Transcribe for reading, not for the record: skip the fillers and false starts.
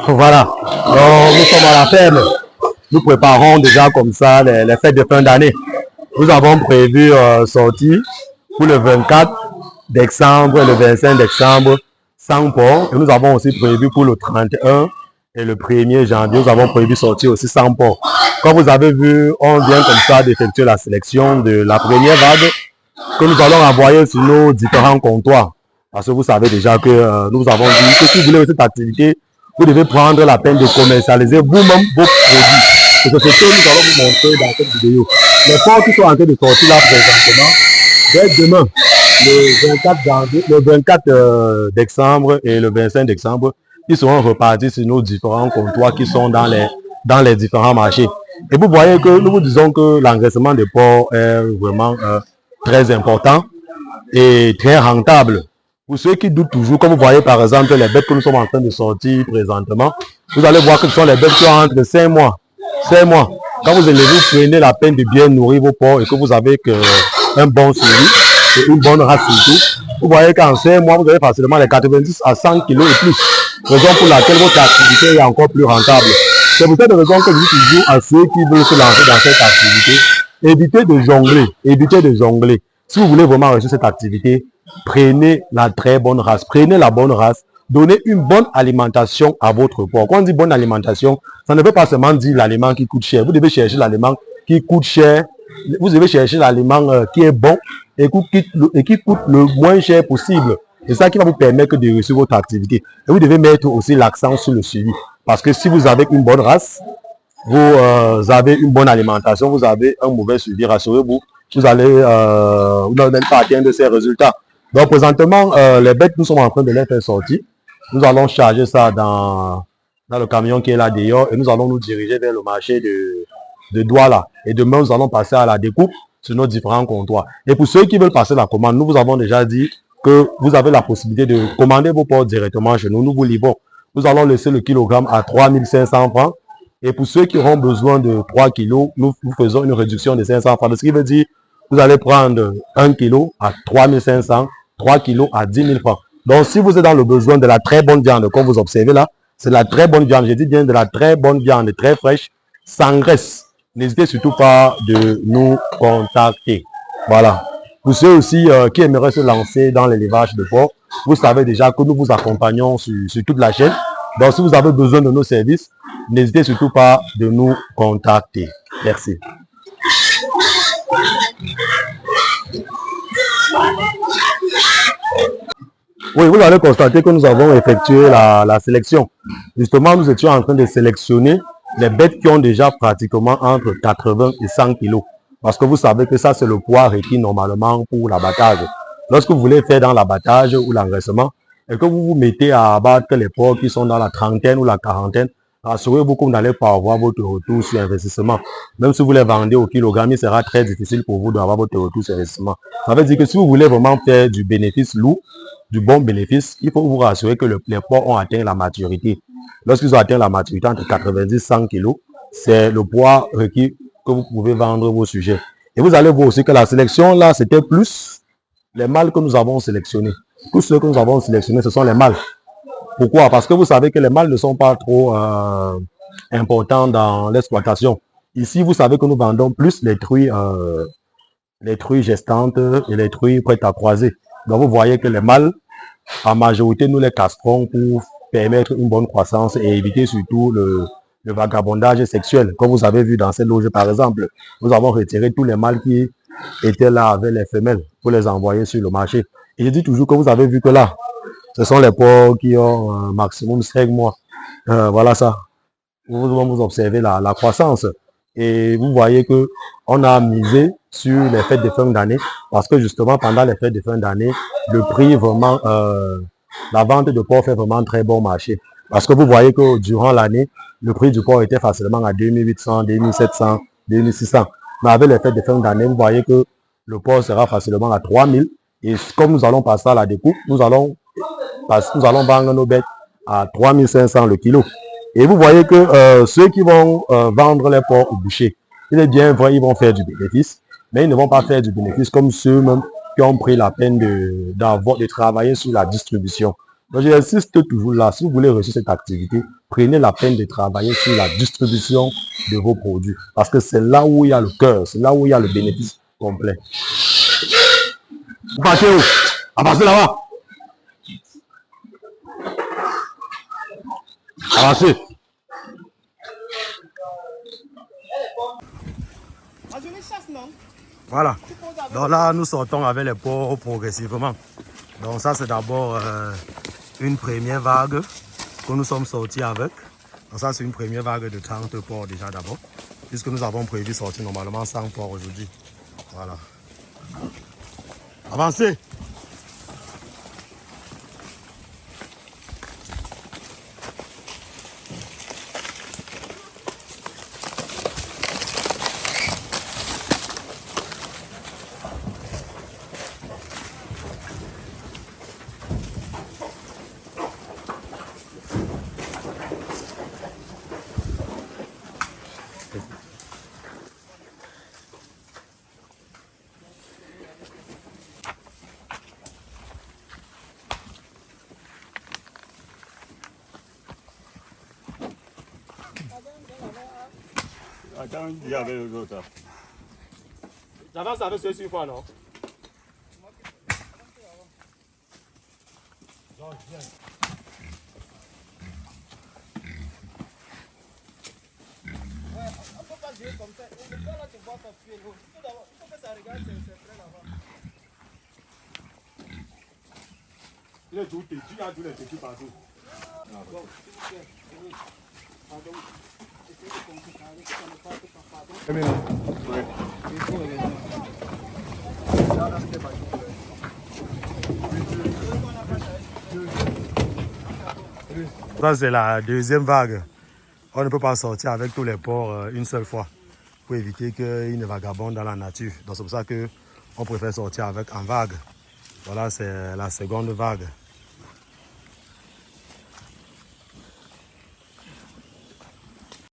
Voilà, donc, nous sommes à la ferme. Nous préparons déjà comme ça les fêtes de fin d'année. Nous avons prévu sortir pour le 24 décembre et le 25 décembre sans port. Et nous avons aussi prévu pour le 31 et le 1er janvier, nous avons prévu sortir aussi sans port. Comme vous avez vu, on vient comme ça d'effectuer la sélection de la première vague que nous allons envoyer sur nos différents comptoirs. Parce que vous savez déjà que nous avons dit que si vous voulez cette activité, vous devez prendre la peine de commercialiser vous-même vos produits. C'est ce que nous allons vous montrer dans cette vidéo. Les ports qui sont en train de sortir là présentement, dès demain, le 24 décembre et le 25 décembre, ils seront repartis sur nos différents comptoirs qui sont dans les différents marchés. Et vous voyez que nous vous disons que l'engraissement des porcs est vraiment très important et très rentable. Pour ceux qui doutent toujours, comme vous voyez par exemple les bêtes que nous sommes en train de sortir présentement, vous allez voir que ce sont les bêtes qui ont entre 5 mois. 5 mois. Quand vous prenez la peine de bien nourrir vos porcs et que vous avez un bon suivi et une bonne race surtout, vous voyez qu'en 5 mois, vous avez facilement les 90 à 100 kg et plus. Raison pour laquelle votre activité est encore plus rentable. C'est pour cette raison que je dis toujours à ceux qui veulent se lancer dans cette activité, évitez de jongler, évitez de jongler. Si vous voulez vraiment réussir cette activité, prenez la très bonne race, prenez la bonne race, donnez une bonne alimentation à votre porc. Quand on dit bonne alimentation, ça ne veut pas seulement dire l'aliment qui coûte cher. Vous devez chercher l'aliment qui coûte cher, vous devez chercher l'aliment qui est bon et qui coûte le moins cher possible. C'est ça qui va vous permettre de réussir votre activité. Et vous devez mettre aussi l'accent sur le suivi. Parce que si vous avez une bonne race, vous avez une bonne alimentation, vous avez un mauvais suivi, rassurez-vous, vous n'allez pas atteindre ces résultats. Donc présentement, les bêtes, nous sommes en train de les faire sortir. Nous allons charger ça dans le camion qui est là dehors et nous allons nous diriger vers le marché de Douala. Et demain, nous allons passer à la découpe sur nos différents comptoirs. Et pour ceux qui veulent passer la commande, nous vous avons déjà dit que vous avez la possibilité de commander vos porcs directement chez nous. Nous vous livrons. Nous allons laisser le kilogramme à 3500 francs. Et pour ceux qui auront besoin de 3 kilos, nous faisons une réduction de 500 francs. Ce qui veut dire vous allez prendre 1 kilo à 3500, 3 kilos à 10 000 francs. Donc, si vous êtes dans le besoin de la très bonne viande, comme vous observez là, c'est la très bonne viande. Je dis bien de la très bonne viande, très fraîche, sans graisse. N'hésitez surtout pas de nous contacter. Voilà. Pour ceux aussi qui aimeraient se lancer dans l'élevage de porc, vous savez déjà que nous vous accompagnons sur toute la chaîne. Donc, si vous avez besoin de nos services, n'hésitez surtout pas de nous contacter. Merci. Oui, vous allez constater que nous avons effectué la sélection. Justement, nous étions en train de sélectionner les bêtes qui ont déjà pratiquement entre 80 et 100 kilos. Parce que vous savez que ça, c'est le poids requis normalement pour l'abattage. Lorsque vous voulez faire dans l'abattage ou l'engraissement, et que vous vous mettez à abattre les porcs qui sont dans la trentaine ou la quarantaine, rassurez-vous que vous n'allez pas avoir votre retour sur investissement. Même si vous les vendez au kilogramme, il sera très difficile pour vous d'avoir votre retour sur investissement. Ça veut dire que si vous voulez vraiment faire du bénéfice lourd, du bon bénéfice, il faut vous rassurer que les porcs ont atteint la maturité. Lorsqu'ils ont atteint la maturité entre 90 et 100 kg, c'est le poids requis que vous pouvez vendre vos sujets. Et vous allez voir aussi que la sélection là, c'était plus les mâles que nous avons sélectionnés. Tous ceux que nous avons sélectionnés, ce sont les mâles. Pourquoi? Parce que vous savez que les mâles ne sont pas trop importants dans l'exploitation. Ici, vous savez que nous vendons plus les truies gestantes et les truies prêtes à croiser. Donc vous voyez que les mâles, en majorité, nous les castrons pour permettre une bonne croissance et éviter surtout le vagabondage sexuel. Comme vous avez vu dans cette loge par exemple, nous avons retiré tous les mâles qui étaient là avec les femelles pour les envoyer sur le marché. Et je dis toujours que vous avez vu que là, ce sont les porcs qui ont un maximum 5 mois. Voilà ça. Vous observez la croissance. Et vous voyez que on a misé sur les fêtes de fin d'année parce que justement pendant les fêtes de fin d'année, le prix vraiment, la vente de porc fait vraiment très bon marché. Parce que vous voyez que durant l'année, le prix du porc était facilement à 2800, 2700, 2600. Mais avec les fêtes de fin d'année, vous voyez que le porc sera facilement à 3000. Et comme nous allons passer à la découpe, nous allons vendre nos bêtes à 3500 le kilo. Et vous voyez que ceux qui vont vendre les porcs au boucher, il est bien vrai, ils vont faire du bénéfice, mais ils ne vont pas faire du bénéfice comme ceux-mêmes qui ont pris la peine de travailler sur la distribution. Donc, j'insiste toujours là, si vous voulez réussir cette activité, prenez la peine de travailler sur la distribution de vos produits. Parce que c'est là où il y a le cœur, c'est là où il y a le bénéfice complet. Vous partez où? Avancez là-bas. Avancez. Voilà. Donc là, nous sortons avec les porcs progressivement. Donc ça, c'est d'abord une première vague que nous sommes sortis avec. Donc ça, c'est une première vague de 30 porcs déjà d'abord. Puisque nous avons prévu sortir normalement 100 porcs aujourd'hui. Voilà. Avancez. Attends, il y avait l'autre. J'avance avec ceux-ci une fois, non? Il est tout petit, il y a tous les petits partout. Ça, c'est la deuxième vague. On ne peut pas sortir avec tous les porcs une seule fois pour éviter qu'ils ne vagabondent dans la nature. Donc c'est pour ça qu'on préfère sortir avec en vague. Voilà, c'est la seconde vague.